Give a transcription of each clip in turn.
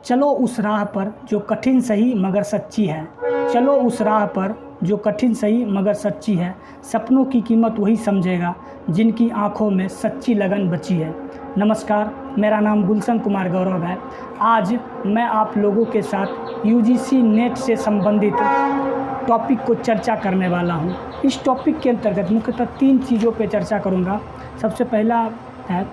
चलो उस राह पर जो कठिन सही मगर सच्ची है। चलो उस राह पर जो कठिन सही मगर सच्ची है। सपनों की कीमत वही समझेगा जिनकी आंखों में सच्ची लगन बची है। नमस्कार, मेरा नाम गुलशन कुमार गौरव है। आज मैं आप लोगों के साथ यूजीसी नेट से संबंधित टॉपिक को चर्चा करने वाला हूं। इस टॉपिक के अंतर्गत मुख्यतः 3 चीज़ों पर चर्चा करूंगा। सबसे पहला है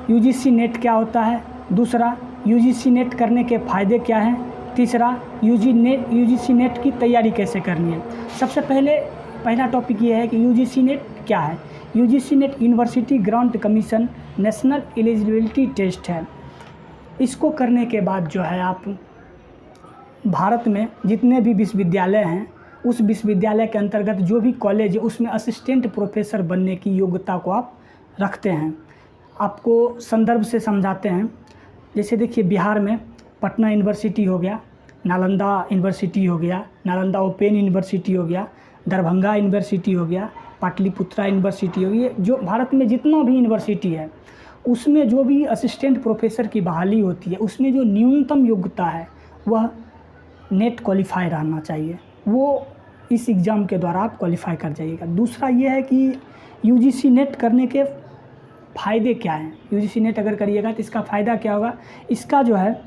यूजीसी नेट क्या होता है, दूसरा यूजीसी नेट करने के फ़ायदे क्या हैं, तीसरा यूजीसी नेट की तैयारी कैसे करनी है। सबसे पहला टॉपिक ये है कि यूजीसी नेट क्या है। UGC NET university grant commission national eligibility test है। इसको करने के बाद जो है आप भारत में जितने भी विश्वविद्यालय हैं उस विश्वविद्यालय के अंतर्गत जो भी कॉलेज है उसमें असिस्टेंट प्रोफेसर बनने की योग्यता को आप रखते हैं। आपको संदर्भ से समझाते हैं। जैसे देखिए, बिहार में पटना यूनिवर्सिटी हो गया, नालंदा यूनिवर्सिटी हो गया, नालंदा ओपन यूनिवर्सिटी हो गया, दरभंगा यूनिवर्सिटी हो गया, पाटलिपुत्रा यूनिवर्सिटी हो गई। जो भारत में जितना भी यूनिवर्सिटी है उसमें जो भी असिस्टेंट प्रोफेसर की बहाली होती है उसमें जो न्यूनतम योग्यता है वह नेट क्वालिफाई रहना चाहिए। वो इस एग्ज़ाम के द्वारा आप क्वालिफाई कर जाइएगा। दूसरा ये है कि यूजीसी नेट करने के फ़ायदे क्या हैं। यूजीसी नेट अगर करिएगा तो इसका फ़ायदा क्या होगा। इसका जो है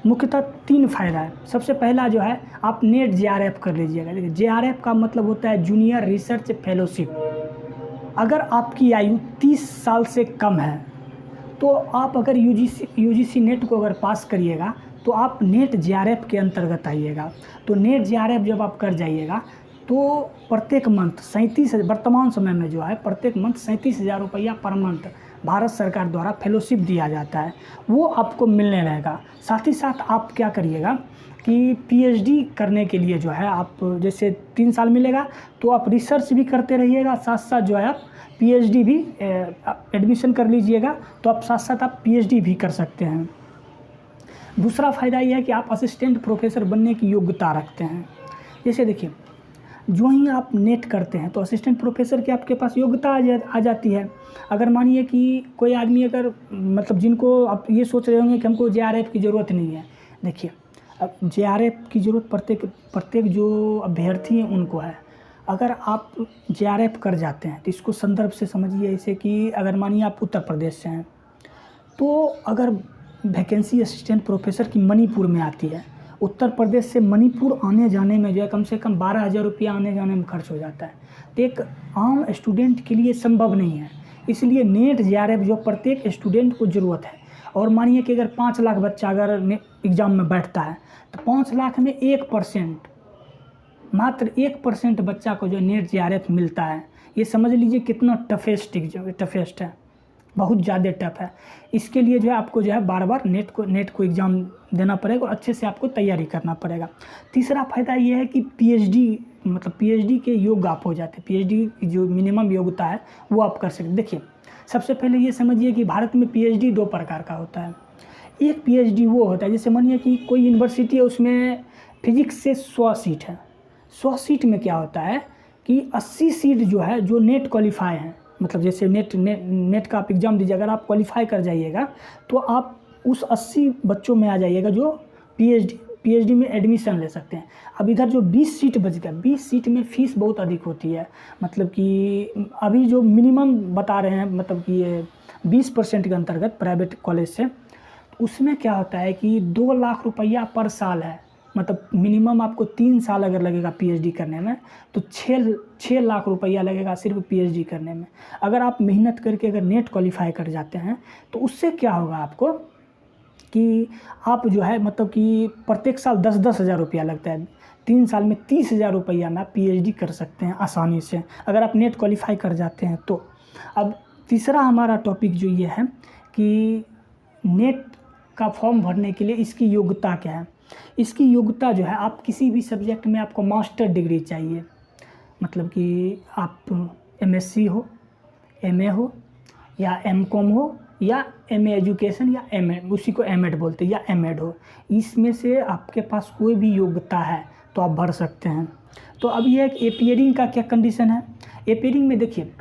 मुख्यतः 3 फ़ायदा है। सबसे पहला जो है आप नेट जेआरएफ कर लीजिएगा। देखिए, जेआरएफ का मतलब होता है जूनियर रिसर्च फेलोशिप। अगर आपकी आयु 30 साल से कम है तो आप अगर यूजीसी नेट को अगर पास करिएगा तो आप नेट जेआरएफ के अंतर्गत आइएगा। तो नेट जेआरएफ जब आप कर जाइएगा तो प्रत्येक मंथ वर्तमान समय में जो है प्रत्येक मंथ 37,000 रुपया पर मंथ भारत सरकार द्वारा फेलोशिप दिया जाता है, वो आपको मिलने रहेगा। साथ ही साथ आप क्या करिएगा कि पीएचडी करने के लिए जो है आप जैसे 3 साल मिलेगा तो आप रिसर्च भी करते रहिएगा, साथ साथ जो है आप पीएचडी भी एडमिशन कर लीजिएगा तो आप साथ साथ आप पीएचडी भी कर सकते हैं। दूसरा फ़ायदा यह है कि आप असिस्टेंट प्रोफेसर बनने की योग्यता रखते हैं। जैसे देखिए, जो ही आप नेट करते हैं तो असिस्टेंट प्रोफेसर की आपके पास योग्यता आ जाती है। अगर मानिए कि कोई आदमी अगर मतलब जिनको आप ये सोच रहे होंगे कि हमको जेआरएफ की ज़रूरत नहीं है। देखिए, अब जेआरएफ की ज़रूरत प्रत्येक जो अभ्यर्थी हैं उनको है। अगर आप जेआरएफ कर जाते हैं तो इसको संदर्भ से समझिए। जैसे कि अगर मानिए आप उत्तर प्रदेश से हैं तो अगर वैकेंसी असिस्टेंट प्रोफेसर की मणिपुर में आती है, उत्तर प्रदेश से मणिपुर आने जाने में जो है कम से कम 12,000 रुपया आने जाने में खर्च हो जाता है। तो एक आम स्टूडेंट के लिए संभव नहीं है। इसलिए नेट जेआरएफ जो प्रत्येक स्टूडेंट को ज़रूरत है। और मानिए कि अगर 5 लाख बच्चा अगर एग्ज़ाम में बैठता है तो 5 लाख में 1%, मात्र 1% बच्चा को जो नेट जेआरएफ मिलता है। ये समझ लीजिए कितना टफेस्ट है, बहुत ज़्यादा टफ है। इसके लिए जो है आपको जो है बार बार नेट को एग्ज़ाम देना पड़ेगा और अच्छे से आपको तैयारी करना पड़ेगा। तीसरा फ़ायदा ये है कि पीएचडी के योग्य आप हो जाते हैं। पीएचडी की जो मिनिमम योग्यता है वो आप कर सकते। देखिए, सबसे पहले ये समझिए कि भारत में पीएचडी 2 प्रकार का होता है। एक पीएचडी वो होता है, जैसे मानिए कि कोई यूनिवर्सिटी है उसमें फिजिक्स से 100 सीट है। 100 सीट में क्या होता है कि 80 सीट जो है जो नेट क्वालिफाई हैं, मतलब जैसे नेट का आप एग्ज़ाम दीजिए, अगर आप क्वालिफाई कर जाइएगा तो आप उस 80 बच्चों में आ जाइएगा जो पीएचडी में एडमिशन ले सकते हैं। अब इधर जो 20 सीट बच गया, 20 सीट में फ़ीस बहुत अधिक होती है। मतलब कि अभी जो मिनिमम बता रहे हैं, मतलब कि ये 20% के अंतर्गत प्राइवेट कॉलेज से, उसमें क्या होता है कि 2 लाख रुपया पर साल है। मतलब मिनिमम आपको 3 साल अगर लगेगा पीएचडी करने में तो 6 लाख रुपया लगेगा सिर्फ पीएचडी करने में। अगर आप मेहनत करके अगर नेट क्वालिफाई कर जाते हैं तो उससे क्या होगा आपको कि आप जो है मतलब कि प्रत्येक साल 10-10 हज़ार रुपया लगता है। 3 साल में 30,000 रुपया में आप पीएचडी कर सकते हैं आसानी से, अगर आप नेट क्वालिफाई कर जाते हैं तो। अब तीसरा हमारा टॉपिक जो ये है कि नेट का फॉर्म भरने के लिए इसकी योग्यता क्या है। इसकी योग्यता जो है, आप किसी भी सब्जेक्ट में आपको मास्टर डिग्री चाहिए। मतलब कि आप एमएससी हो, एमए हो या एमकॉम हो या एमए एजुकेशन या एमए, उसी को एमएड बोलते हैं, या एमएड हो। इसमें से आपके पास कोई भी योग्यता है तो आप भर सकते हैं। तो अब ये एक एपियरिंग का क्या कंडीशन है। एपियरिंग में देखिए,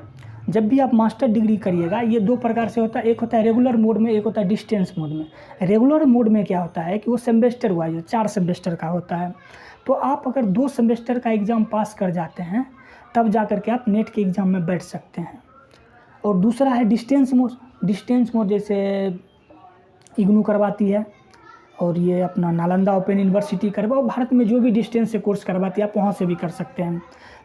जब भी आप मास्टर डिग्री करिएगा, ये 2 प्रकार से होता है, एक होता है रेगुलर मोड में, एक होता है डिस्टेंस मोड में। रेगुलर मोड में क्या होता है कि वो सेमेस्टर वाइज 4 सेमेस्टर का होता है, तो आप अगर 2 सेमेस्टर का एग्ज़ाम पास कर जाते हैं तब जा कर के आप नेट के एग्ज़ाम में बैठ सकते हैं। और दूसरा है डिस्टेंस मोड। डिस्टेंस मोड जैसे इग्नू करवाती है और ये अपना नालंदा ओपन यूनिवर्सिटी करवाओ, भारत में जो भी डिस्टेंस से कोर्स करवाती है आप वहाँ से भी कर सकते हैं।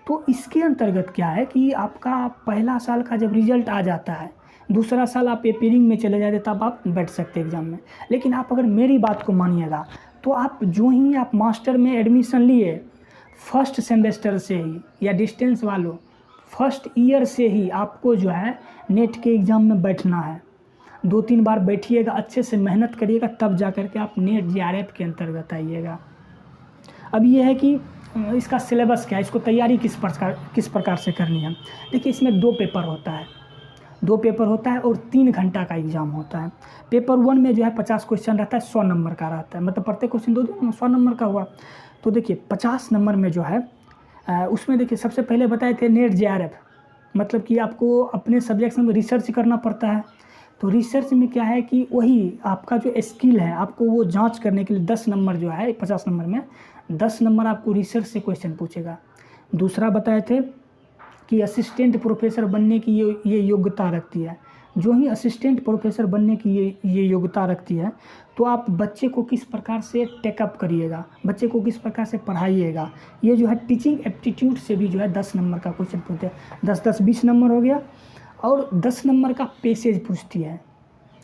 तो इसके अंतर्गत क्या है कि आपका पहला साल का जब रिजल्ट आ जाता है, दूसरा साल आप पेपरिंग में चले जाते तब आप बैठ सकते हैं एग्ज़ाम में। लेकिन आप अगर मेरी बात को मानिएगा तो आप जो ही आप मास्टर में एडमिशन लिए फर्स्ट सेमेस्टर से ही या डिस्टेंस वालों फर्स्ट ईयर से ही आपको जो है नेट के एग्ज़ाम में बैठना है। 2-3 बार बैठिएगा, अच्छे से मेहनत करिएगा, तब जा कर के आप नेट JRF के अंतर्गत आइएगा। अब ये है कि इसका सिलेबस क्या है, इसको तैयारी किस प्रकार से करनी है। देखिए इसमें 2 पेपर होता है और 3 घंटा का एग्ज़ाम होता है। पेपर 1 में जो है 50 क्वेश्चन रहता है, 100 नंबर का रहता है, मतलब प्रत्येक क्वेश्चन 100 नंबर का हुआ। तो देखिए 50 नंबर में जो है उसमें देखिए सबसे पहले बताए थे नेट JRF, मतलब कि आपको अपने सब्जेक्ट में रिसर्च करना पड़ता है। तो रिसर्च में क्या है कि वही आपका जो स्किल है आपको वो जांच करने के लिए 10 नंबर जो है 50 नंबर में 10 नंबर आपको रिसर्च से क्वेश्चन पूछेगा। दूसरा बताए थे कि असिस्टेंट प्रोफेसर बनने की ये योग्यता रखती है। जो ही असिस्टेंट प्रोफेसर बनने की ये योग्यता रखती है, तो आप बच्चे को किस प्रकार से टेकअप करिएगा, बच्चे को किस प्रकार से पढ़ाइएगा, ये जो है टीचिंग एप्टीट्यूड से भी जो है 10 नंबर का क्वेश्चन पूछते हैं। 10-10 20 नंबर हो गया। और 10 नंबर का पैसेज पूछती है,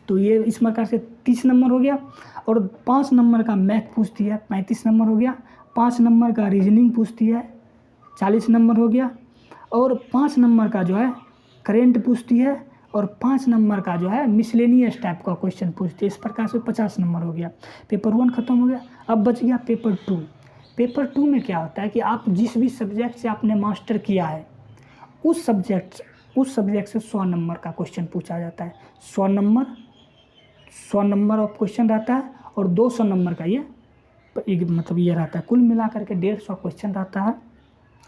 तो ये इस प्रकार से 30 नंबर हो गया। और 5 नंबर का मैथ पूछती है, 35 नंबर हो गया। 5 नंबर का रीजनिंग पूछती है, 40 नंबर हो गया। और 5 नंबर का जो है करेंट पूछती है और 5 नंबर का जो है मिसलेनियस टाइप का क्वेश्चन पूछती है। इस प्रकार से 50 नंबर हो गया। पेपर 1 ख़त्म हो गया। अब बच गया पेपर 2। पेपर 2 में क्या होता है कि आप जिस भी सब्जेक्ट से आपने मास्टर किया है उस सब्जेक्ट से 100 नंबर का क्वेश्चन पूछा जाता है। 100 नंबर ऑफ क्वेश्चन रहता है और 200 नंबर का ये मतलब ये रहता है। कुल मिला करके 150 क्वेश्चन रहता है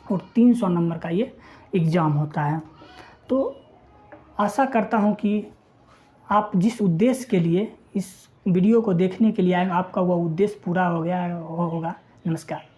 और 300 नंबर का ये एग्ज़ाम होता है। तो आशा करता हूँ कि आप जिस उद्देश्य के लिए इस वीडियो को देखने के लिए आए, आपका वह उद्देश्य पूरा हो गया होगा। नमस्कार।